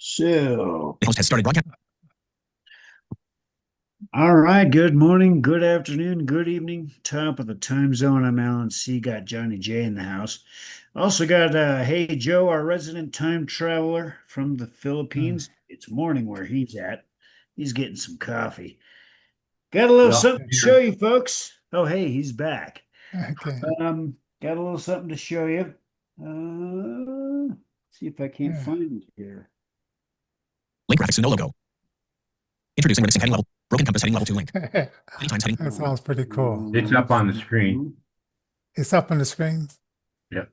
So, The host has started broadcast. all right. Good morning, good afternoon, good evening. Top of the time zone. I'm Alan C. Got Johnnie J in the house. Also got Hey Joe, our resident time traveler from the Hmm. Philippines. It's morning where he's at. He's getting some coffee. Got a little Yeah, something to show you, folks. Oh, hey, he's back. okay. Got a little something to show you. See if I can't Yeah. find it here. Link graphics to no logo. Introducing Linux sync heading level. Broken compass heading level 2 link. Anytime heading. That sounds pretty cool. It's up on the screen. It's up on the screen. Yep.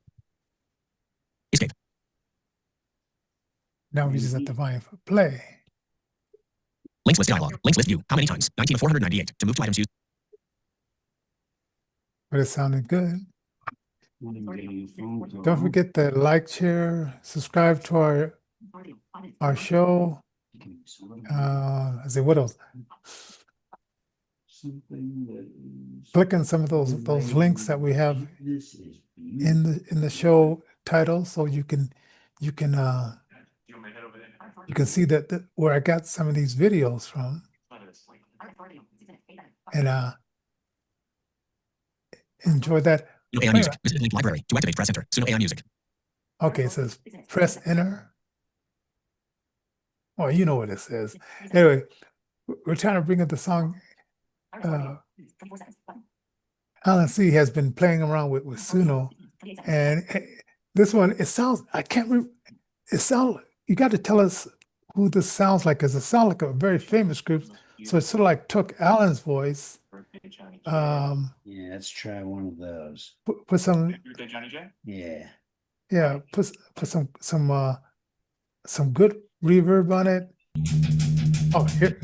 Escape. Now we just have to find for play. Links list dialog. Links list view. How many times? 19 of 498. To move to items used. But it sounded good. Don't forget to like, share, subscribe to our show. Let's see what else. Click on some of those links that we have in the show title, so you can see that where I got some of these videos from, and enjoy that. Suno AI music. Visit link library. To activate, press enter. Suno AI music. Okay, it says press enter. Oh, you know what it says. Anyway, we're trying to bring up the song. Alan C has been playing around with Suno, and this one, it sounds, I can't remember, you got to tell us who this sounds like, because it sounds like a very famous group. So it sort of like took Alan's voice, Yeah, let's try one of those. put some, Johnnie J? Yeah. yeah, put some good reverb on it. Oh, here.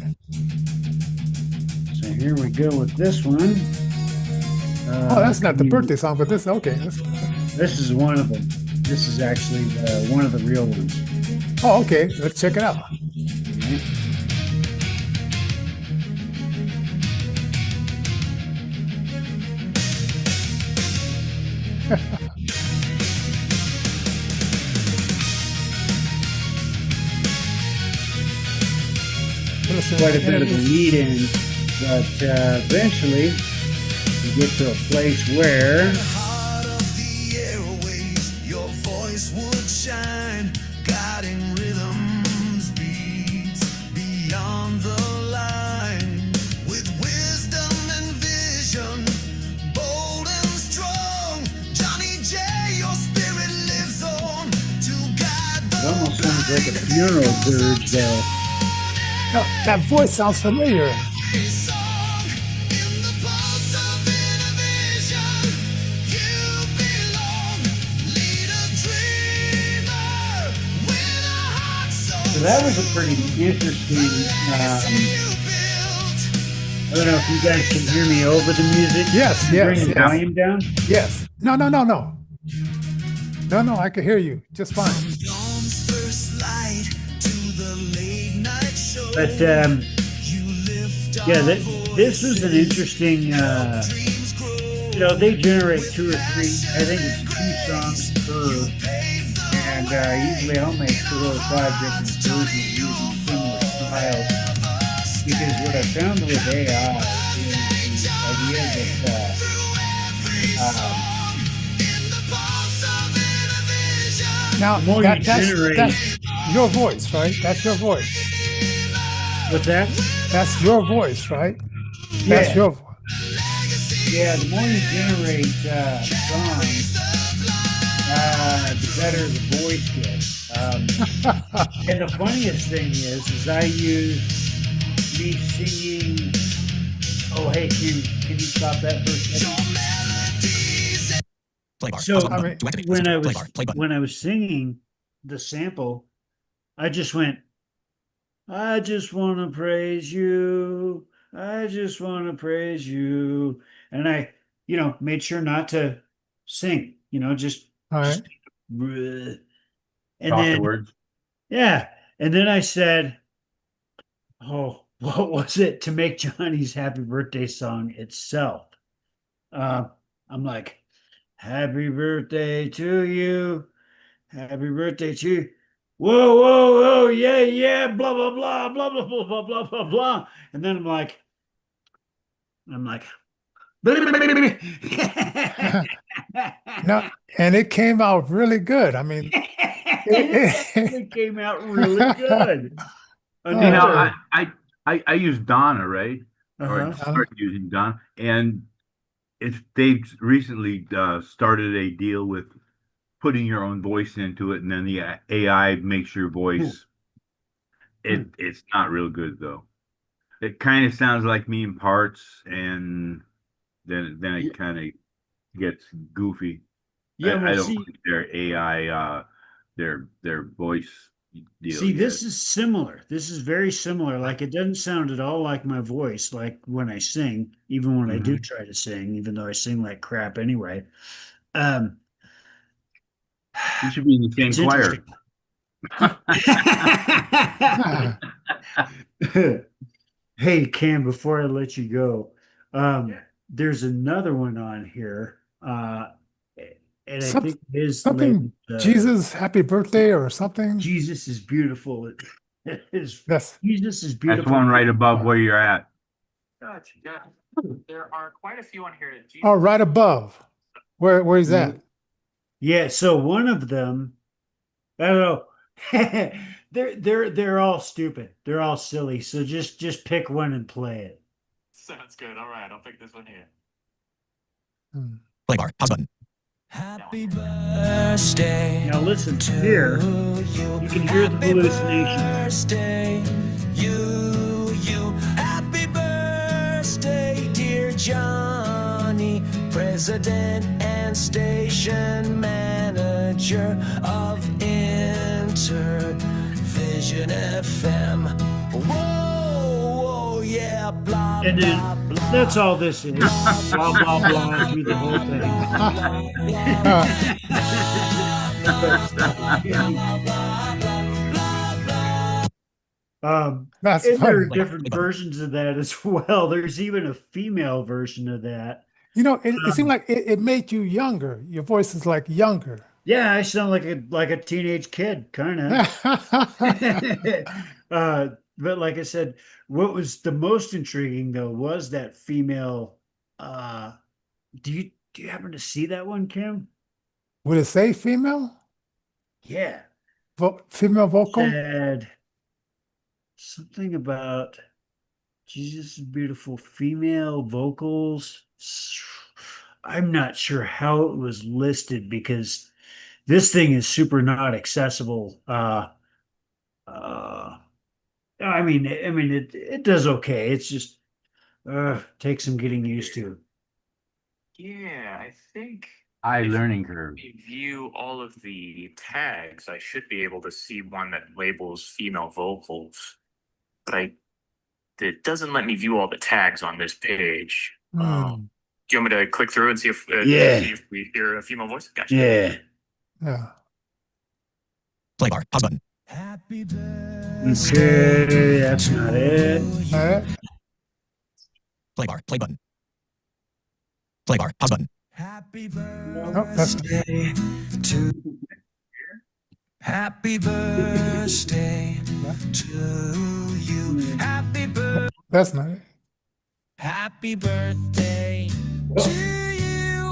So here we go with this one. Oh, that's not the birthday song, but this, okay. This is one of them. This is actually one of the real ones. Oh, okay. Let's check it out. Quite a bit of a lead in, but eventually you get to a place where your voice would shine, guiding rhythms, beats beyond the line, with wisdom and vision, bold and strong. Johnnie J, your spirit lives on to guide it the almost sounds like a funeral dirge though. No, that voice sounds familiar. song in the pulse of Innervision. You belong, lead a dreamer with a heart So that was a pretty interesting. you built. I don't know if you guys can hear me over the music. Yes, Bring yes, the yes. volume down. Yes. No. No, I can hear you just fine. Dawn's first light to the late night show. But You lift yeah, our this was an interesting. dreams grow. They generate 2 or 3. I think it's 2 songs per, and usually I'll make 4 or 5 different versions using similar styles. Because what I found with AI is the idea that Now, more you generate- that's your voice, right? That's your voice. what's that? That's your voice, right? That's Yeah. your voice. Yeah, the more you generate songs, the better the voice gets. And the funniest thing is I use me singing. Oh, hey, can you stop that for a second? Play bar. So Pause button. To activate, press when enter. I Play was bar. Play button. when I was singing the sample, I just went, I just want to praise you. I just want to praise you. And I, made sure not to sing, just, All right. just, and then, Afterwards. yeah. And then I said, oh, what was it to make Johnny's happy birthday song itself? I'm like, happy birthday to you. Happy birthday to you. whoa, whoa, whoa, yeah, yeah, blah, blah, blah, blah, blah, blah, blah, blah, blah, blah. And then I'm like, No, and it came out really good. I mean, it came out really good. Oh, You know, Another, I use Donna, right? Or uh-huh. start using Donna, and they've recently started a deal with putting your own voice into it, and then the AI makes your voice. It's not real good though. It kind of sounds like me in parts, and then it kind of gets goofy. Yeah, I well, don't see, like their AI, their voice deal see, yet. this is similar. This is very similar. Like it doesn't sound at all like my voice, like when I sing, even when I do try to sing, even though I sing like crap anyway. Um, You should be in the same it's choir. interesting. Hey, Cam, before I let you go, there's another one on here. And I think it is something labeled, Jesus, happy birthday or something. Jesus is beautiful. It is That's Jesus is That's beautiful. one right above where you're at. Gotcha. Yeah. There are quite a few on here. That oh, right above. Where is that? Yeah, so one of them, I don't know. They're all stupid. They're all silly. So just pick one and play it. Sounds good. All right, I'll pick this one here. Hmm. Play bar. Pause button. Happy birthday. Now listen here. You can hear the hallucinations. Birthday, you. Happy birthday, dear Johnny, president and station manager of Innervision FM. Whoa, yeah, blah, And then blah, blah. that's all this is. Blah blah blah through the whole thing. That's And there are funny. different versions of that as well. There's even a female version of that. You know, it seemed like it made you younger. Your voice is like younger. Yeah, I sound like a teenage kid, kind of. But like I said, what was the most intriguing though was that female. Do you happen to see that one, Kim? Would it say female? Yeah, Female vocal? said something about Jesus is beautiful female vocals. I'm not sure how it was listed because this thing is super not accessible. I mean, it does okay. It's just takes some getting used to. Yeah, I think High if learning curve. we view all of the tags, I should be able to see one that labels female vocals, but it doesn't let me view all the tags on this page. Hmm. Do you want me to click through and see if Yeah. see if we hear a female voice? Gotcha. Yeah. Yeah. Play bar. Pause button. Happy Okay, that's not it. All right. Play bar. Play button. Play bar. Pause button. Happy Oh, that's birthday to Happy birthday to you. that's not it. Happy birthday to you.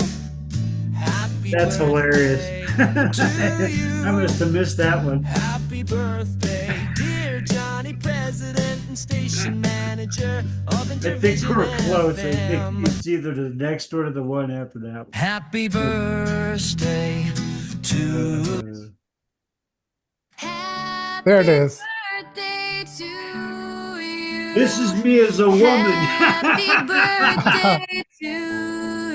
Happy That's hilarious. birthday to you. I must have missed that one. Happy birthday, dear Johnny, president and station manager of I think Innervision we're close. I think FM. it's either the next one or the one after that one. Happy birthday to There it is. Birthday to you. This is me as a woman. Happy birthday to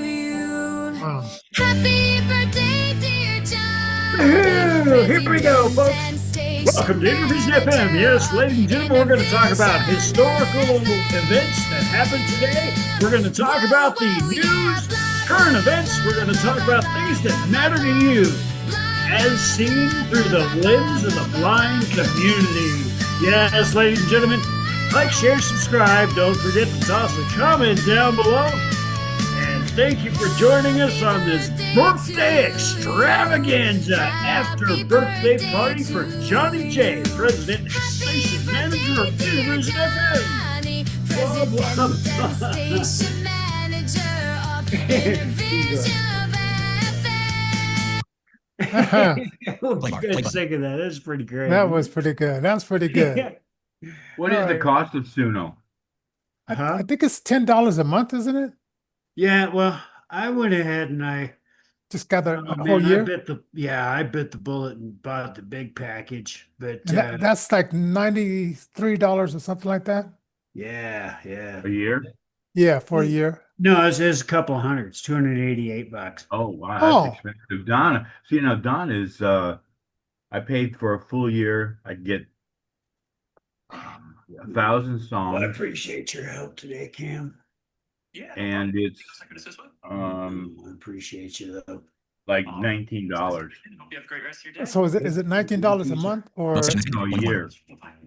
you. Wow. Happy birthday, dear John. Woohoo! Here we go, folks. Welcome to Innervision FM. Yes, ladies and gentlemen, we're going to talk about historical events that happened today. We're going to talk about the news, current events. We're going to talk about things that matter to you, as seen through the lens of the blind community. Yes, ladies and gentlemen, like, share, subscribe. Don't forget to toss a comment down below. And thank you for joining us on this birthday extravaganza after birthday party for Johnnie J, President and Station Manager of Innervision FM. Blah, blah, blah. Station manager of Innervision What Play you bar, guys think of that? That's pretty great. That was pretty good. That's pretty good. What is the Alright. cost of Suno? Huh? I think it's $10 a month, isn't it? Yeah, well, I went ahead and I Just got a oh, whole man, year. I bit the bullet and bought the big package. But And that's like $93 or something like that. yeah. A year? Yeah, for a year. No, it's a couple hundred. It's $288. Oh, wow, Oh. that's expensive. Donna, see, now Donna is, I paid for a full year. I get 1,000 Well, I songs, appreciate your help today, Cam. Yeah. and it's Second assist one. I appreciate you though. like $19 Hope you have a great rest of your day. So is it $19 a month or? Well, station a 19, year.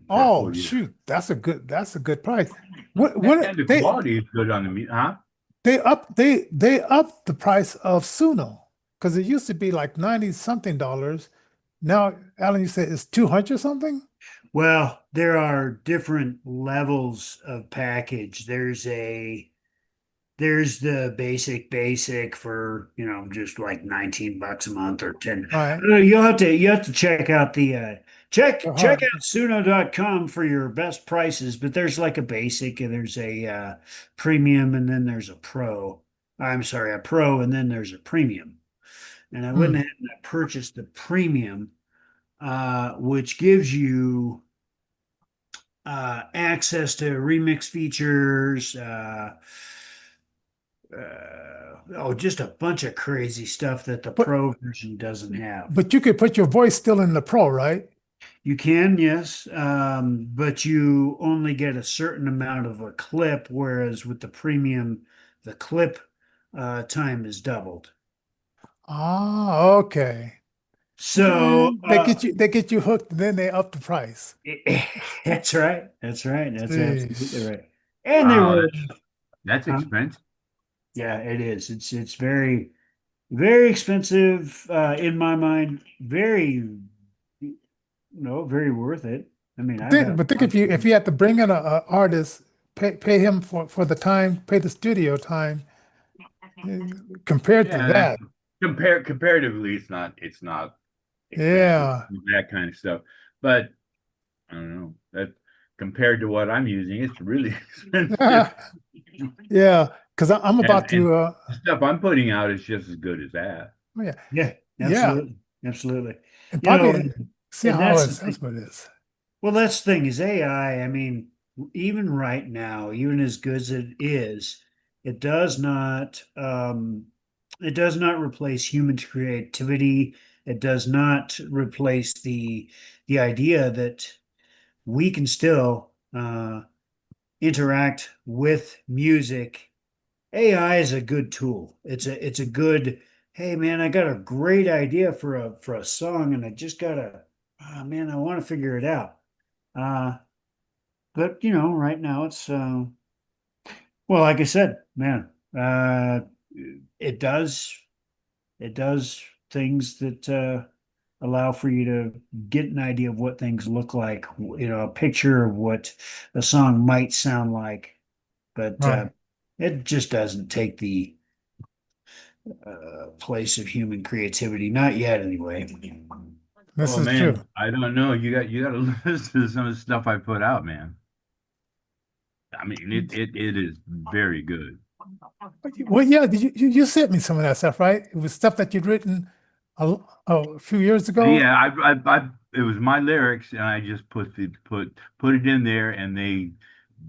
Oh, full year. shoot, that's a good price. What And the they quality is good on the music, huh? they upped the price of Suno because it used to be like 90 something dollars. Now, Alan, you said it's 200 something? Well, there are different levels of package. There's the basic for, just like $19 a month or 10. Right. You have to check out the check Uh-huh. out suno.com for your best prices, but there's like a basic and there's a premium and then there's a pro. I'm sorry, a pro and then there's a premium. And I went ahead and I purchased the premium, which gives you access to remix features, just a bunch of crazy stuff that the But- pro version doesn't have. But you could put your voice still in the pro, right? You can, yes, but you only get a certain amount of a clip, whereas with the premium, the clip time is doubled. Ah, okay. So They get you hooked, and then they up the price. that's right. That's absolutely Jeez. right. And they Wow, were, That's Huh? expensive. yeah, it is. It's very, very expensive in my mind. Very, very worth it. I mean, But think if you had to bring in a artist, pay him for the time, pay the studio time, compared to Yeah, that. Comparatively, it's not expensive, Yeah. that kind of stuff. But I don't know, that compared to what I'm using, it's really expensive. Yeah, because I'm about And- to The stuff I'm putting out is just as good as that. Yeah, absolutely. and You know, probably see and how that's the accessible it is. Well, that's the thing is AI. I mean, even right now, even as good as it is, it does not replace human creativity. It does not replace the idea that we can still interact with music. AI is a good tool. It's a good, hey man, I got a great idea for a song and I just gotta, oh man, I want to figure it out. But right now it's well, like I said, man, it does things that allow for you to get an idea of what things look like, a picture of what a song might sound like, but Right. it just doesn't take the place of human creativity, not yet anyway. This Oh is man, true. I don't know. You got to listen to some of the stuff I put out, man. I mean, it is very good. Well, yeah, you sent me some of that stuff, right? It was stuff that you'd written a few years ago. Yeah, it was my lyrics, and I just put it in there, and they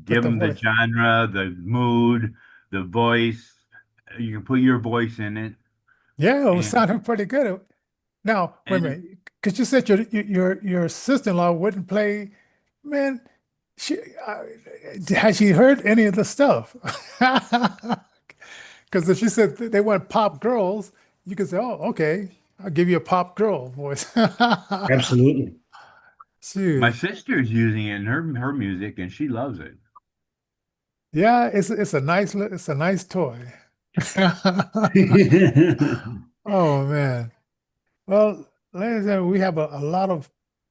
give the them the voice. genre, the mood, the voice. You can put your voice in it. Yeah, it was And- sounding pretty good. Now, wait a And- minute, because you said your sister-in-law wouldn't play. Man, has she heard any of the stuff? Because if she said they want pop girls, you could say, "Oh, okay, I'll give you a pop girl voice." Absolutely. Shoot. My sister's using it in her music, and she loves it. Yeah, it's a nice toy. Oh man. Well, ladies and gentlemen, we have a lot of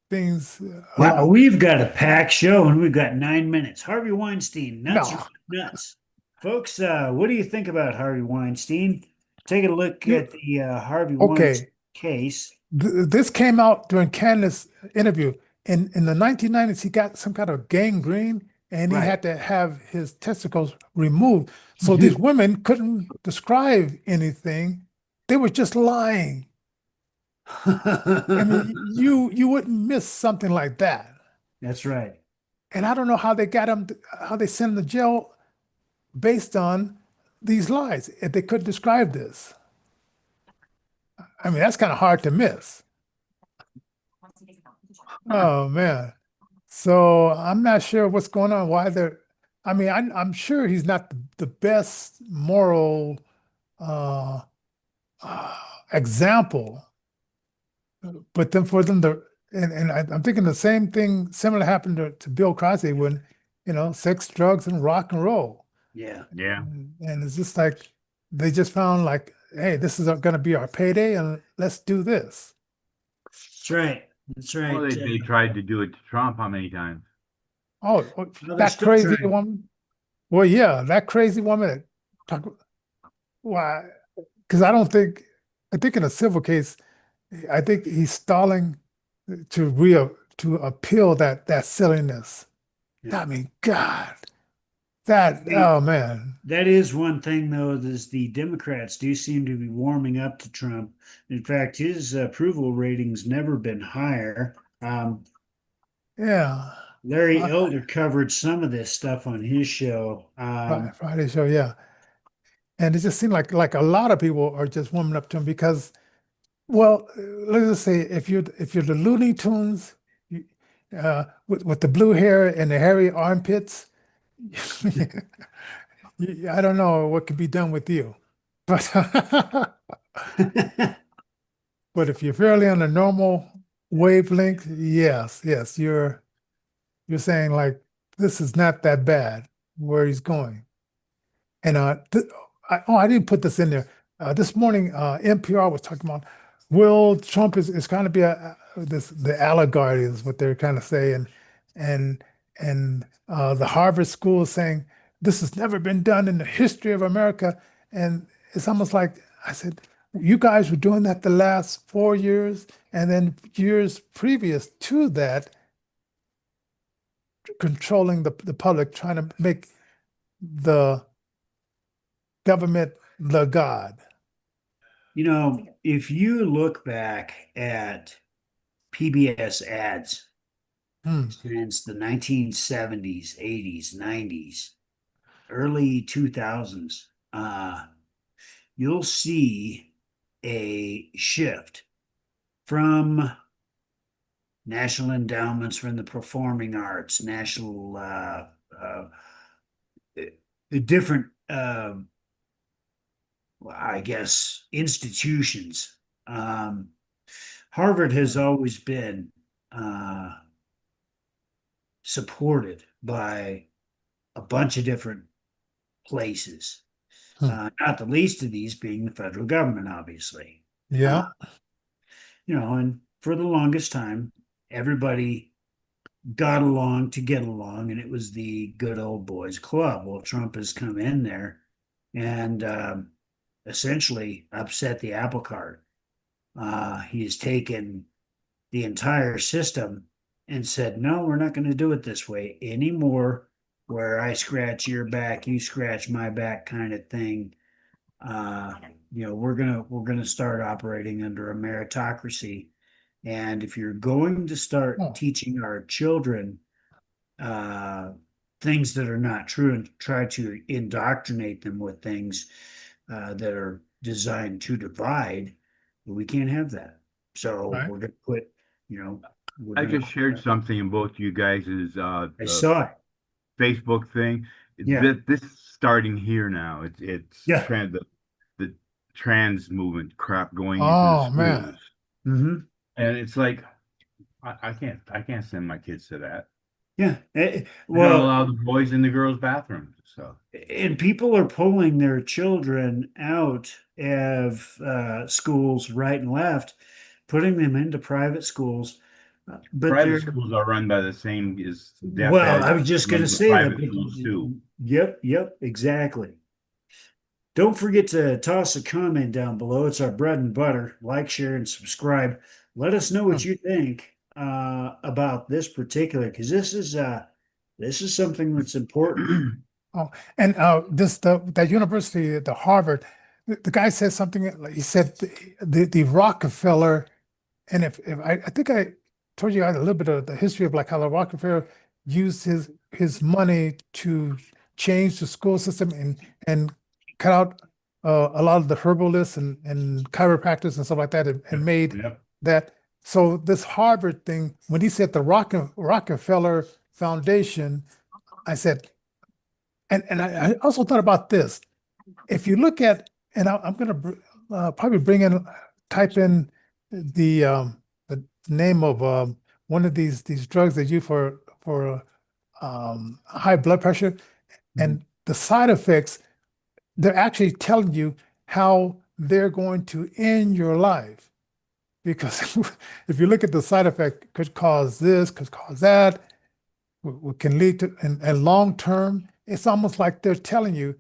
things. Wow, we've got a packed show and we've got 9 minutes. Harvey Weinstein, nuts or No, nuts? Folks, what do you think about Harvey Weinstein? Take a look you at the Harvey Weinstein okay. case. This came out during KNUS interview. In the 1990s, he got some kind of gangrene and he Right. had to have his testicles removed. So these women couldn't describe anything. They were just lying. I mean, you wouldn't miss something like that. That's right. And I don't know how they got him, how they sent him to jail based on these lies. If they could describe this, I mean, that's kind of hard to miss. Oh man. So I'm not sure what's going on. Why they're, I mean, I'm sure he's not the best moral uh, example, but then for them to, and I'm thinking the same thing similar happened to Bill Cosby when, sex, drugs, and rock and roll. Yeah. Yeah. And it's just like they just found like, hey, this is going to be our payday, and let's do this. That's right. That's right. Well, they tried to do it to Trump how many times? Oh, Well, they're that still crazy trying. woman. Well, yeah, that crazy woman. Why? Because I think in a civil case, I think he's stalling to appeal that silliness. Yeah. I mean, God, that Hey, oh man, that is one thing, though, is the Democrats do seem to be warming up to Trump. In fact, his approval rating's never been higher. yeah. Larry Uh, Elder covered some of this stuff on his show. Friday show, yeah. And it just seemed like a lot of people are just warming up to him because, well, let's just say if you're the Looney Tunes, with the blue hair and the hairy armpits, I don't know what could be done with you, but but if you're fairly on a normal wavelength, yes, you're saying like this is not that bad where he's going. And I didn't put this in there. This morning, NPR was talking about Will Trump is kind of be the allegory is what they're kind of saying, and the Harvard School is saying this has never been done in the history of America, and it's almost like I said, you guys were doing that the last 4 years, and then years previous to that, controlling the public, trying to make the government the God. If you look back at PBS ads Hmm. since the 1970s, 80s, 90s, early 2000s, you'll see a shift from national endowments from the performing arts, national different I guess institutions. Harvard has always been supported by a bunch of different places. Not the least of these being the federal government, obviously. Yeah. And for the longest time, everybody got along to get along, and it was the good old boys club. Well, Trump has come in there and essentially upset the apple cart. He's taken the entire system and said, no, we're not going to do it this way anymore, where I scratch your back, you scratch my back kind of thing. We're gonna start operating under a meritocracy. And if you're going to start teaching our children things that are not true and try to indoctrinate them with things that are designed to divide, we can't have that. So Right. we're going to put, I just shared something in both you guys' I saw it. Facebook thing. Yeah. This is starting here now. It's Yeah. The trans movement crap going into Oh the man. schools. Mm-hmm. And it's like I can't send my kids to that. Yeah. They don't Well, allow the boys in the girls' bathrooms. So and people are pulling their children out of schools right and left, putting them into private schools. But private they're, schools are run by the same as well, I DepEd was just going to runs the say that. private schools too. Yep, yep, exactly. Don't forget to toss a comment down below. It's our bread and butter. Like, share, and subscribe. Let us know what you think about this particular, because this is something that's important. Oh, and this that university, the Harvard, the guy said something. He said the Rockefeller, and if I think I told you a little bit of the history of like how the Rockefeller used his money to change the school system and cut out a lot of the herbalists and chiropractors and stuff like that, and made Yep. that. So this Harvard thing, when he said the Rockefeller Foundation, I said. And I also thought about this. If you look at, and I'm going to probably type in the name of one of these drugs they use for high blood pressure, and the side effects. They're actually telling you how they're going to end your life, because if you look at the side effect, could cause this, could cause that, what can lead to, and long term, it's almost like they're telling you,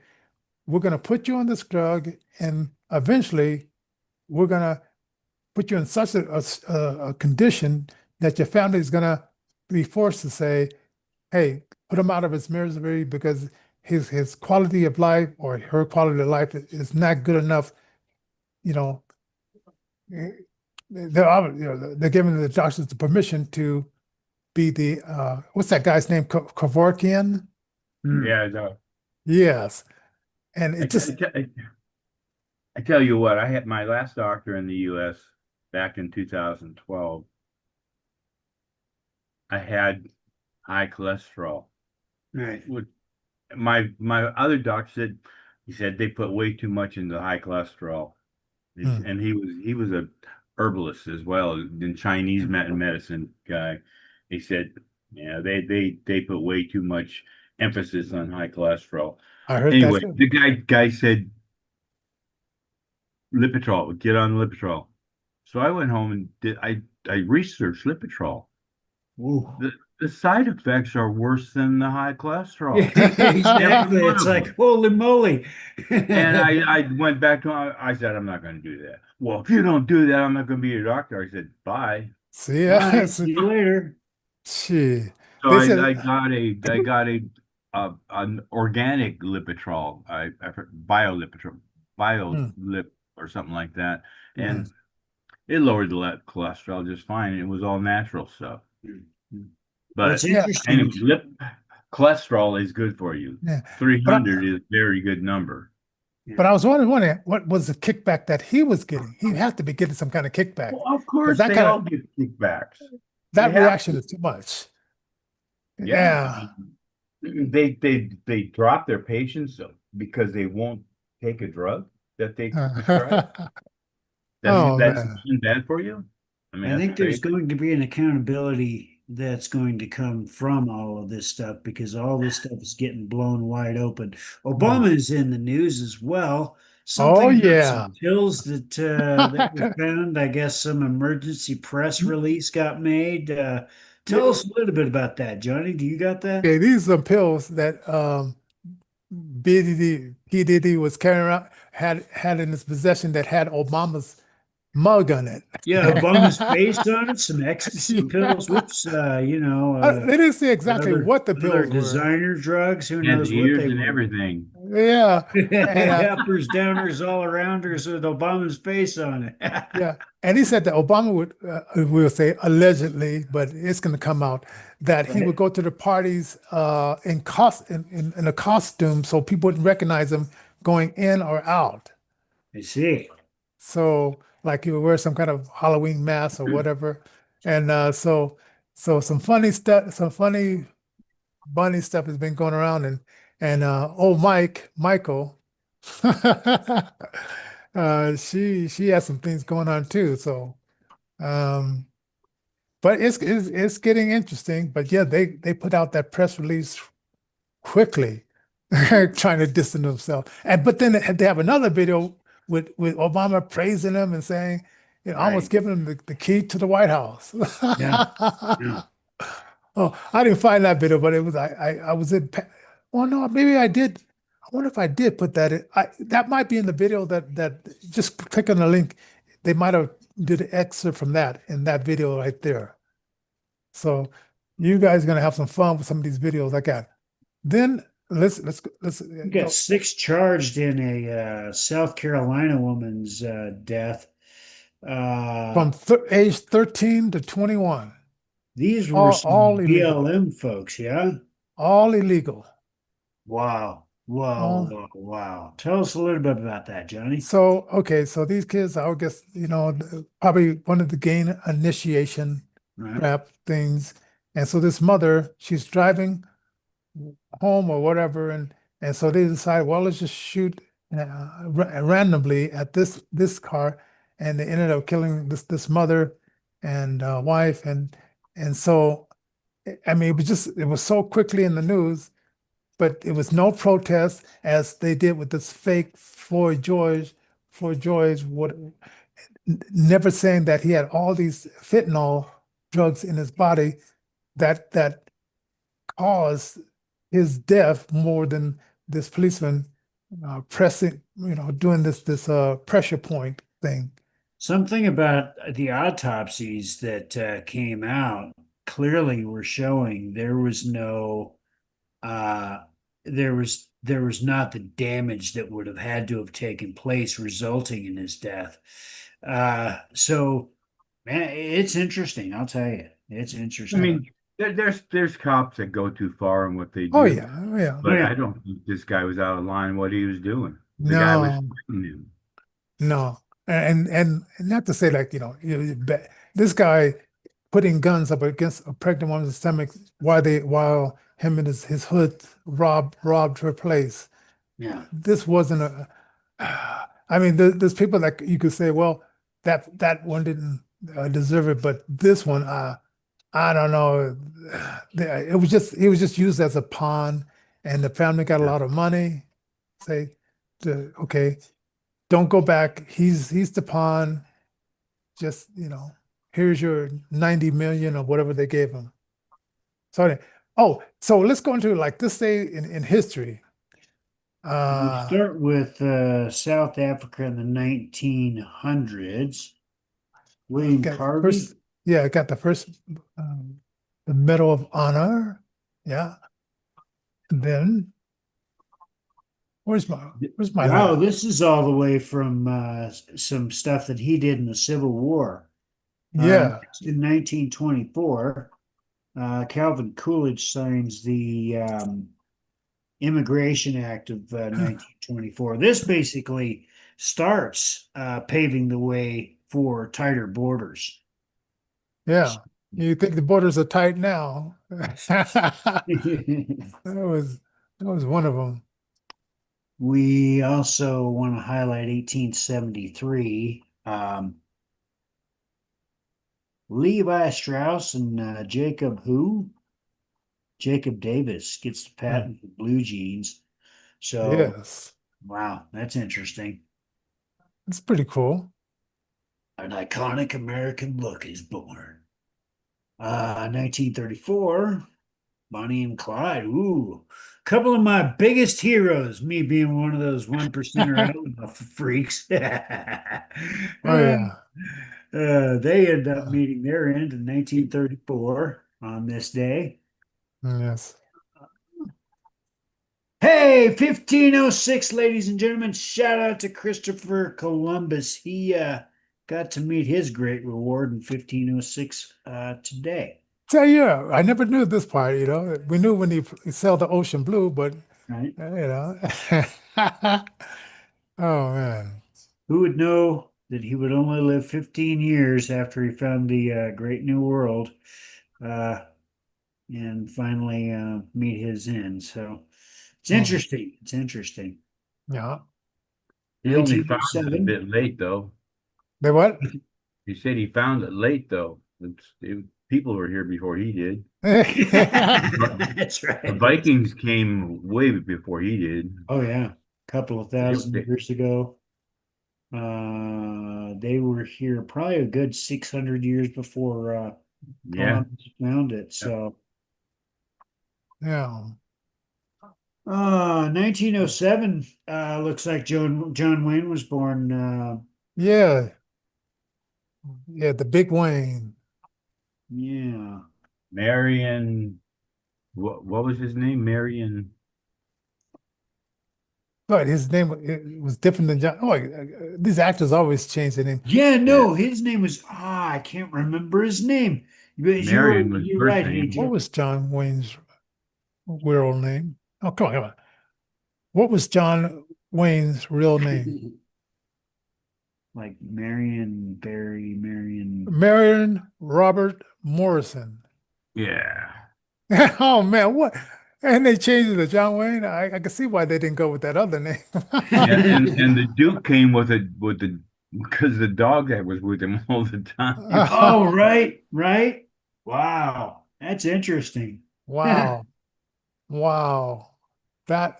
we're going to put you on this drug, and eventually we're going to put you in such a condition that your family is going to be forced to say, hey, put him out of his misery, because his quality of life or her quality of life is not good enough. You know, they're giving the doctors the permission to be the what's that guy's name? Kevorkian? Yeah, no. Yes. And I, it just I tell you what, I had my last doctor in the U.S. back in 2012. I had high cholesterol. Right. My other doctor said, he said they put way too much into high cholesterol, and he was a herbalist as well, in Chinese medicine guy. He said, yeah, they put way too much emphasis on high cholesterol. I heard Anyway, that. the guy said, Lipitrol, get on Lipitrol. So I went home and I researched Lipitrol. Ooh. The side effects are worse than the high cholesterol. Exactly. It's like, holy moly. And I went back to him. I said, I'm not going to do that. Well, if you don't do that, I'm not going to be your doctor. I said, bye. See, Bye, see you later. Gee. So They I said, got an organic Lipitrol, BioLipitrol, BioLip or something like that, and it lowered the cholesterol just fine. And it was all natural stuff. Well, But it's interesting. anyway, cholesterol is good for you. yeah. 300 is a very good number. But I was wondering what was the kickback that he was getting? He had to be getting some kind of kickback. Well, of course, that they kinda- all get kickbacks. That They have reaction to. is too much. Yeah. They drop their patients because they won't take a drug that they prescribe. Oh, That's man. bad for you. I mean, I that's think there's crazy. going to be an accountability that's going to come from all of this stuff, because all this stuff is getting blown wide open. Obama is in the news as well. Oh, Something about yeah. some pills that were found. I guess some emergency press release got made. Tell us a little bit about that, Johnny. Do you got that? Okay, these are pills that P. Diddy was carrying around, had in his possession, that had Obama's mug on it. Yeah, Obama's face on it, some ecstasy Yeah. pills. Whoops, They didn't say exactly what the other pills were. designer drugs. Who And knows the what ears they and were? everything. Yeah. And Uppers, downers, all arounders with Obama's face on it. yeah, and he said that Obama would, we'll say allegedly, but it's going to come out that he would go to the parties in a costume, so people wouldn't recognize him going in or out. I see. So, like, he would wear some kind of Halloween mask or whatever, and so some funny stuff, some funny bunny stuff has been going around, and old Michael, she has some things going on too. So, um, but it's getting interesting. But yeah, they put out that press release quickly, trying to distance themselves. And but then they have another video with Obama praising him and saying, almost Right. giving him the key to the White House. Yeah. Yeah. Oh, I didn't find that video, but it was I was in. Well, no, maybe I did. I wonder if I did put that in. That might be in the video that just click on the link. They might have did an excerpt from that in that video right there. So you guys are gonna have some fun with some of these videos I got. Then let's We got 6 charged in a South Carolina woman's death. from age 13 to 21, These were all some illegal, BLM folks, yeah? all illegal. Wow. Wow. All, Wow. Wow. Tell us a little bit about that, Johnny. so okay, so these kids, I would guess, probably wanted to gain initiation Right. prep things, and so this mother, she's driving home or whatever, and so they decide, well, let's just shoot randomly at this car, and they ended up killing this mother and wife, and so I mean it was so quickly in the news, but it was no protest as they did with this fake Floyd George, never saying that he had all these fentanyl drugs in his body that caused his death more than this policeman pressing, doing this pressure point thing. Something about the autopsies that came out clearly were showing there was no there was not the damage that would have had to have taken place resulting in his death. So man, it's interesting, I'll tell you. It's I interesting. mean, there's cops that go too far in what they do. Oh yeah, oh yeah. But Yeah. I don't think this guy was out of line what he was doing. The guy was No, fighting him. no, and not to say like this guy putting guns up against a pregnant woman's stomach while him and his hood robbed her place. Yeah. This wasn't a. I mean, there's people that you could say, well, that one didn't deserve it, but this one, I don't know. It was just he was just used as a pawn, and the family got a lot of money. Say, okay, don't go back. He's the pawn. Just here's your 90 million or whatever they gave him. So, so let's go into like this day in history. We start with South Africa in the 1900s. William Got Harvey. first, yeah, I got the first, the Medal of Honor. Yeah. And then where's my Wow, lab? this is all the way from some stuff that he did in the Civil War. Yeah. In 1924, Calvin Coolidge signs the Immigration Act of 1924. This basically starts paving the way for tighter borders. Yeah. You think the borders are tight now? That was one of them. We also want to highlight 1873. Levi Strauss and Jacob Davis gets the patent for blue jeans. So, Yes. wow, that's interesting. It's pretty cool. An iconic American look is born. 1934, Bonnie and Clyde. Ooh, a couple of my biggest heroes, me being one of those 1%er outlaw freaks. Oh yeah. They end up meeting their end in 1934 on this day. Yes. Hey, 1506, ladies and gentlemen. Shout out to Christopher Columbus. He got to meet his great reward in 1506 today. So yeah, I never knew this part, We knew when he sailed the ocean blue, but Right? Oh man. Who would know that he would only live 15 years after he found the Great New World and finally meet his end. So it's interesting. It's interesting. Yeah. He only found it a 1907. bit late, though. They what? He said he found it late, though. people were here before he did. That's The right. Vikings came way before he did. Oh yeah, couple of thousand They- years ago. They were here probably a good 600 years before Yeah. Columbus found it. So, Yeah. 1907. Looks like John Wayne was born. Yeah. Yeah, the big Wayne. Yeah. Marion, what was his name? Marion. But his name it was different than John. Oh, these actors always change their name. Yeah, no, his name was I can't remember his name. But Marion was you're first right, name. What AJ. was John Wayne's real name? Oh, come on, come on. What was John Wayne's real name? Like Marion Marion. Marion Robert Morrison. Yeah. Oh man, what? And they changed it to John Wayne. I can see why they didn't go with that other name. And the Duke came with the because the dog that was with him all the time. Oh, right, right. Wow, that's interesting. Wow. Wow.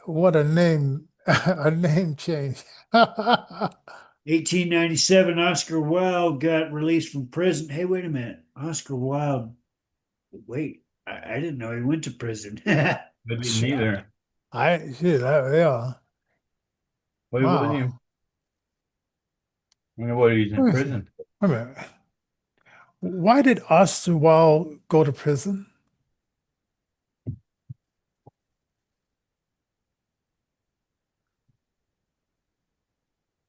What a name, a name change. 1897, Oscar Wilde got released from prison. Hey, wait a minute. Oscar Wilde. Wait, I didn't know he went to prison. I didn't either. Yeah. What Wow. was he? I wonder what he's in Wait a prison. Wait a minute. Why did Oscar Wilde go to prison?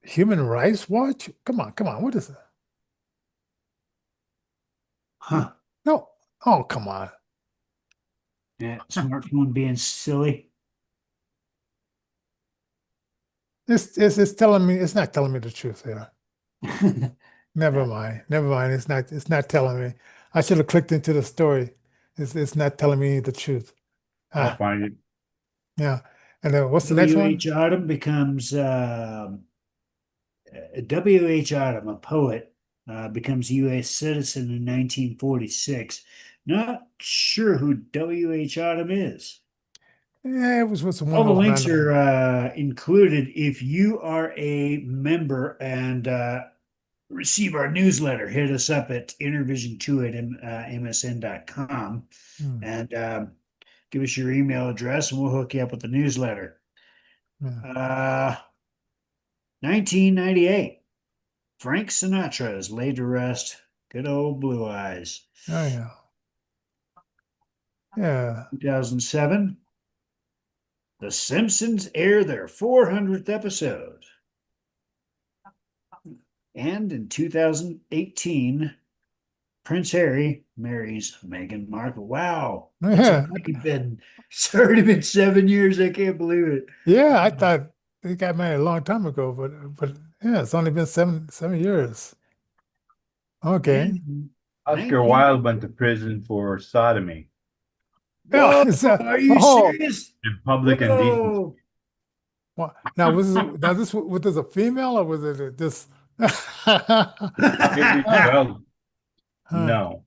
Human Rights Watch? Come on, come on. What is it? Huh. No. Oh, come on. Yeah, smartphone being silly. It's telling me it's not telling me the truth here. Never mind. Never mind. It's not telling me. I should have clicked into the story. It's not telling me the truth. I'll Ah, find it. yeah. And then what's the next one? W.H. Audubon becomes W.H. Audubon, a poet, becomes a U.S. citizen in 1946. Not sure who W.H. Audubon is. Yeah, it was one All of the those links random. are included if you are a member and receive our newsletter. Hit us up at Innervision2 at msn.com Hmm, and give us your email address and we'll hook you up with the newsletter. yeah. 1998, Frank Sinatra is laid to rest. Good old Blue Eyes. Oh yeah. Yeah. 2007, The Simpsons air their 400th episode. And in 2018, Prince Harry marries Meghan Markle. Wow. Yeah. It's already been 7 years. I can't believe it. Yeah, I thought they got married a long time ago, but yeah, it's only been seven years. Okay. And Oscar 19 Wilde went to prison for sodomy Yeah. Whoa, are you Oh, serious? and public indecency. Whoa. now was this a female or was it just Well, Huh. no.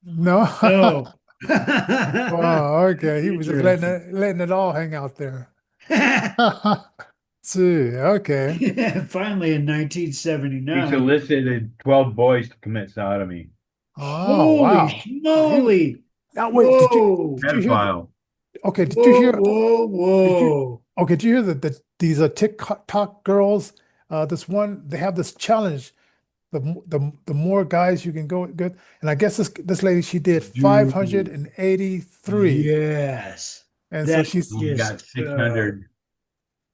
No? No. Wow, okay. He was just letting it all hang out there. See, okay. Finally, in He 1979. solicited 12 boys to commit sodomy. Oh, wow. Holy moly. Now wait, did you Whoa. hear Pedophile. okay, did you hear Whoa, whoa. okay, did you hear that these are TikTok girls? This one, they have this challenge. The more guys you can go good. And I guess this lady, she did Dude. 583. Yes. And so That's she's He's got just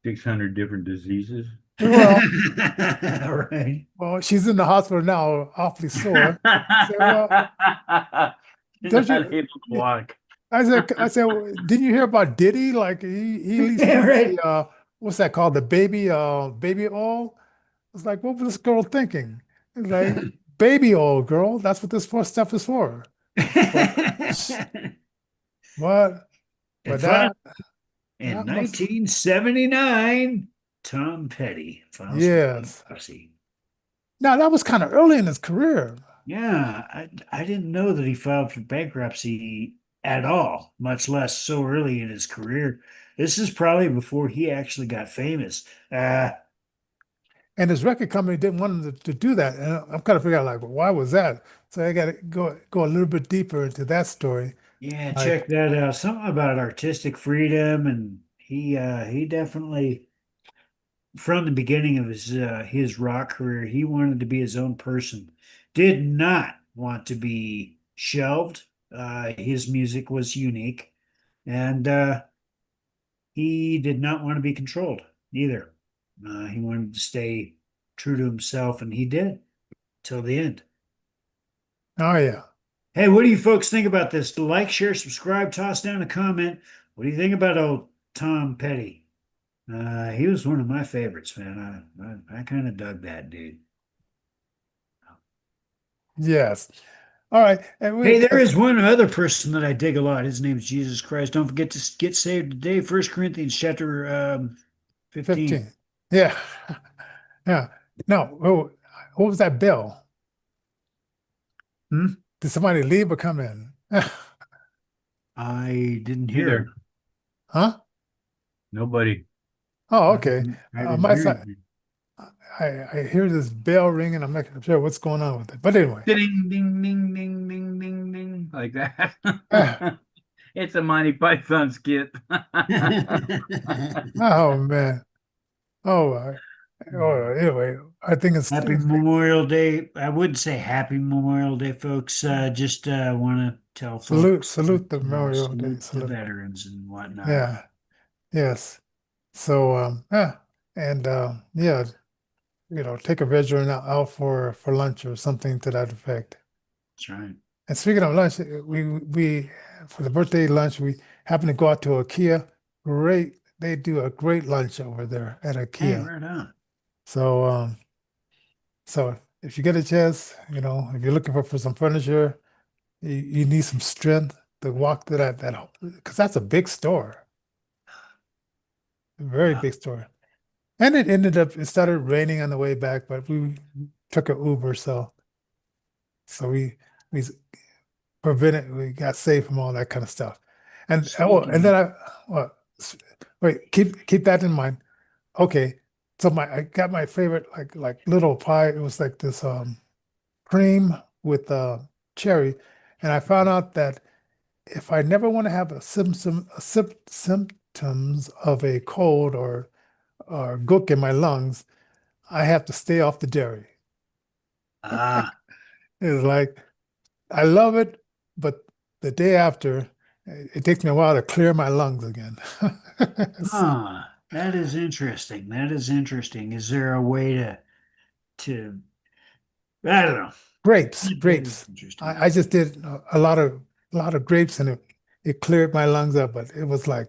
600 different diseases. well, right. well, she's in the hospital now, awfully sore. well, He's don't not you- able to walk. I said, well, didn't you hear about Diddy? Like he at least Yeah, put right. the, what's that called? The baby oil. It's like, what was this girl thinking? It's like baby oil, girl. That's what this stuff is for. What? But In that must- 1979, Tom Petty files for Yes. bankruptcy. Now that was kind of early in his career. Yeah, I didn't know that he filed for bankruptcy at all, much less so early in his career. This is probably before he actually got famous. And his record company didn't want him to do that. And I'm kind of figuring out like, well, why was that? So I got to go a little bit deeper into that story. Yeah, Like, check that out. Something about artistic freedom, and he definitely from the beginning of his rock career, he wanted to be his own person. Did not want to be shelved. His music was unique, and he did not want to be controlled either. He wanted to stay true to himself, and he did till the end. oh yeah. Hey, what do you folks think about this? Like, share, subscribe, toss down a comment. What do you think about old Tom Petty? He was one of my favorites, man. I kind of dug that dude. Yes. All right. And Hey, there is one other person that I dig a lot. His name is Jesus Christ. Don't forget to get saved today. 1 Corinthians chapter 15. 15. Yeah. Yeah. No. Oh, what was that bell? Hmm? Did somebody leave or come in? I didn't hear Either. him. Huh? Nobody. Oh, okay. I didn't My hear side, him. I hear this bell ringing. I'm not sure what's going on with it. But anyway. Ding, ding, ding, ding, ding, ding, ding, like that. Ah, It's a Monty Python skit. oh man. Oh, anyway, I think Happy Memorial Day. I would say happy Memorial Day, folks. Just want to tell folks salute the that, Memorial Day. salute the Salute. veterans and whatnot. Yeah. Yes. So yeah. And yeah, take a veteran out for lunch or something to that effect. That's right. And speaking of lunch, we for the birthday lunch, we happened to go out to IKEA. Great, they do a great lunch over there at Hey, IKEA. right on. So if you get a chance, if you're looking for some furniture, you need some strength to walk to that because that's a big store, a very Wow. big store. And it started raining on the way back, but we took an Uber, so we we got saved from all that kind of stuff. And Speaking then wait, keep that in mind. Okay, so I got my favorite like little pie. It was like this cream with cherry, and I found out that if I never want to have symptoms of a cold or gook in my lungs, I have to stay off the dairy. Ah, It's like I love it, but the day after, it takes me a while to clear my lungs again. that is interesting. That is interesting. Is there a way to I don't know. Grapes, That is grapes. interesting. I just did a lot of grapes, and it cleared my lungs up, but it was like,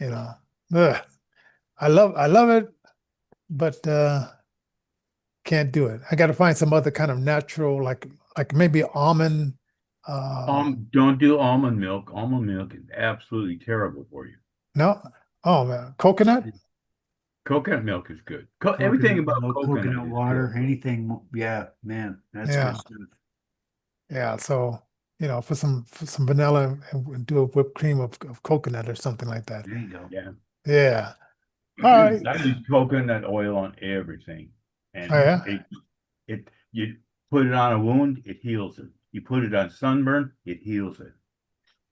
ugh. I love it, but can't do it. I got to find some other kind of natural, like maybe almond. Don't do almond milk. Almond milk is absolutely terrible for you. No, oh man, coconut. Coconut milk is good. Everything about Milk, coconut is water, good. anything. Yeah, man, that's Yeah. good stuff. Yeah, so put some vanilla and do a whipped cream of coconut or something like that. There you go. Yeah. Yeah. All right. I use coconut oil on everything. And Oh, yeah? you put it on a wound, it heals it. You put it on sunburn, it heals it.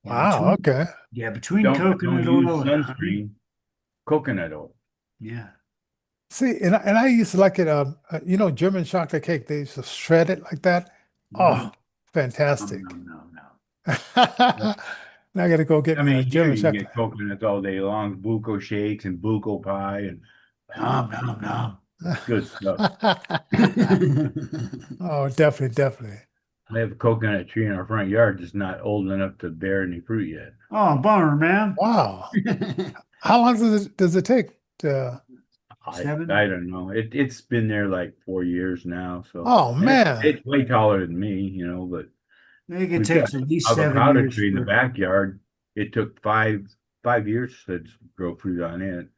Wow. Okay. Yeah, between Don't coconut use oil and honey. sunscreen, coconut oil. Yeah. See, and I used to like it. German chocolate cake. They used to shred it like that. Oh, fantastic. No. Now I got to go get I me a mean, here German you can chocolate. get coconuts all day long, buco shakes and buco pie and No. good stuff. Oh, definitely. I have a coconut tree in our front yard that's not old enough to bear any fruit yet. Oh, bummer, man. Wow. How long does it take to? Seven? I don't know. It's been there like 4 years now. So Oh man. it's way taller than me, but I think it we've takes got at least 7 avocado years. tree in the backyard. It took five years to grow fruit on it,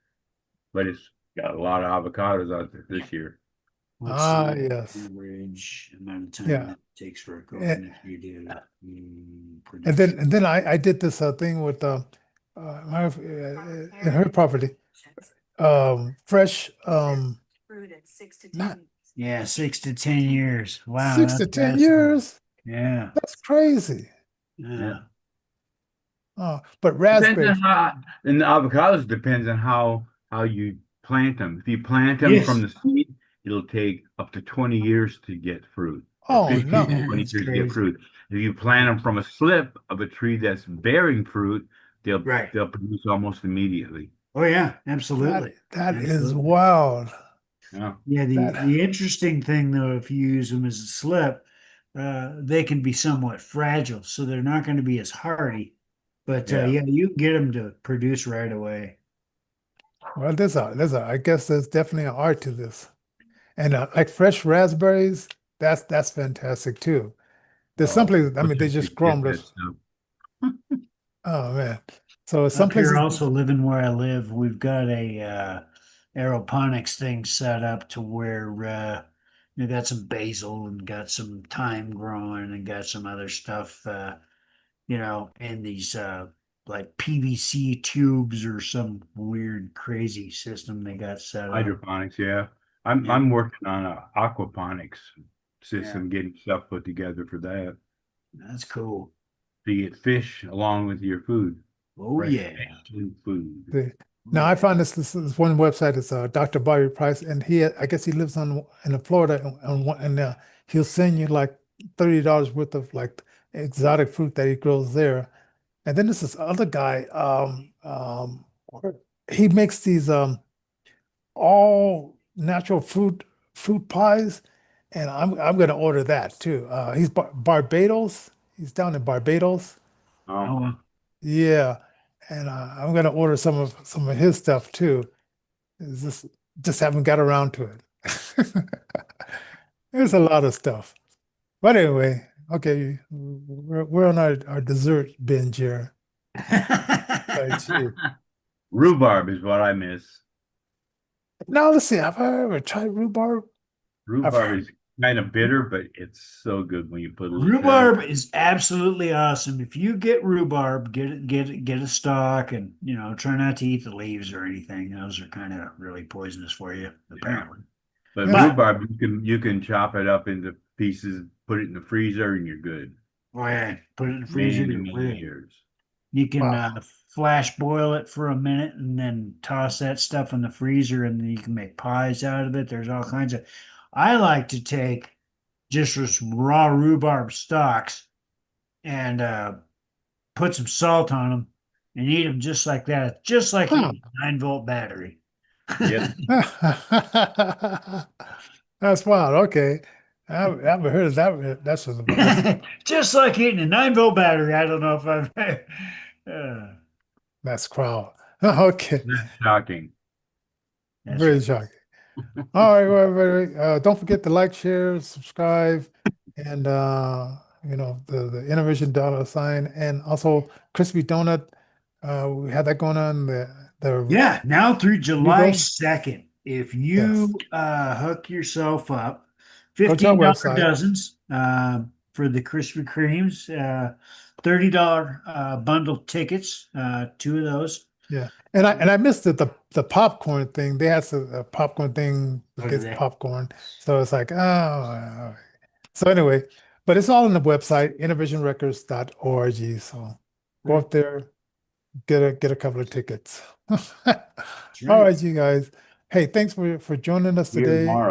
but it's got a lot of avocados out there this year. What's Ah, the yes. average amount of time Yeah. it takes for a Eh, coconut tree to And produce? then I did this thing with in her property, fresh not Yeah, 6 to 10 years. Wow, 6 to 10 that's fascinating. years. Yeah. That's crazy. Yeah. But Depends raspberry, on how, and the avocados depends on how you plant them. If you plant them Yes. from the seed, it'll take up to 20 years to get fruit, or oh 15 to no. 20 That's years to get crazy. fruit. If you plant them from a slip of a tree that's bearing fruit, Right. they'll produce almost immediately. Oh yeah, absolutely. That is Absolutely. wild. Yeah. Yeah, That the interesting thing though, if you use them as a slip, they can be somewhat fragile, so they're not going to be as hardy. But Yeah. yeah, you can get them to produce right away. well, I guess there's definitely an art to this. And like fresh raspberries, that's fantastic too. There's some Oh, places, I we'll mean, they take you just grow get them. that stuff. Oh man. So some Up here, places, also living where I live, we've got a aeroponics thing set up to where you got some basil and got some thyme growing and got some other stuff, in these like PVC tubes or some weird crazy system they got set up. Hydroponics, yeah. Yeah. I'm working on a aquaponics Yeah, system, getting stuff put together for that. that's cool. So you get fish along with your food. Oh Fresh yeah. fish and food. now I found this one website. It's Dr. Bobby Price, and I guess he lives in Florida, and he'll send you like $30 worth of like exotic fruit that he grows there. And then there's this other guy, he makes these all natural fruit pies, and I'm gonna order that too. He's Barbados. He's down in Barbados. Oh, Oh, Yeah, and I'm gonna order some of his stuff too. It's just haven't got around to it. There's a lot of stuff. But anyway, okay, we're on our dessert binge here. Right, gee. rhubarb is what I miss. Now let's see. Have I ever tried rhubarb? Rhubarb is kind of bitter, but it's so good when you put a little rhubarb is absolutely awesome. If you get rhubarb, get a stalk, and try not to eat the leaves or anything. Those are kind of really poisonous for you, apparently. But Yeah. rhubarb, you can chop it up into pieces, put it in the freezer, and you're good. Oh yeah, put it in the freezer. Many, you're many good. years. You can Wow. flash boil it for a minute and then toss that stuff in the freezer, and then you can make pies out of it. There's all kinds of. I like to take just raw rhubarb stalks and put some salt on them and eat them just like that, just like Huh. eating a 9-volt battery. Yes. That's wild. Okay. I haven't heard of that. Just like eating a 9-volt battery. I don't know if I've. That's wild. Okay. That's shocking. That's Very right. shocking. All right, don't forget to like, share, subscribe, and the Innervision $, and also Crispy Donut. We had that going on. The Yeah, now through July Regal. 2nd, if Yes. you hook yourself up, Go to our $15 website. dozens for the Krispy Kremes, $30 bundle tickets, 2 of those. Yeah, and I missed the popcorn thing. They had a popcorn thing Oh, to did get they? popcorn, so it's like oh. So anyway, but it's all on the website innovationrecords.org. So go up there, get a couple of tickets. All right. right, you guys. Hey, thanks for joining us See you today. tomorrow.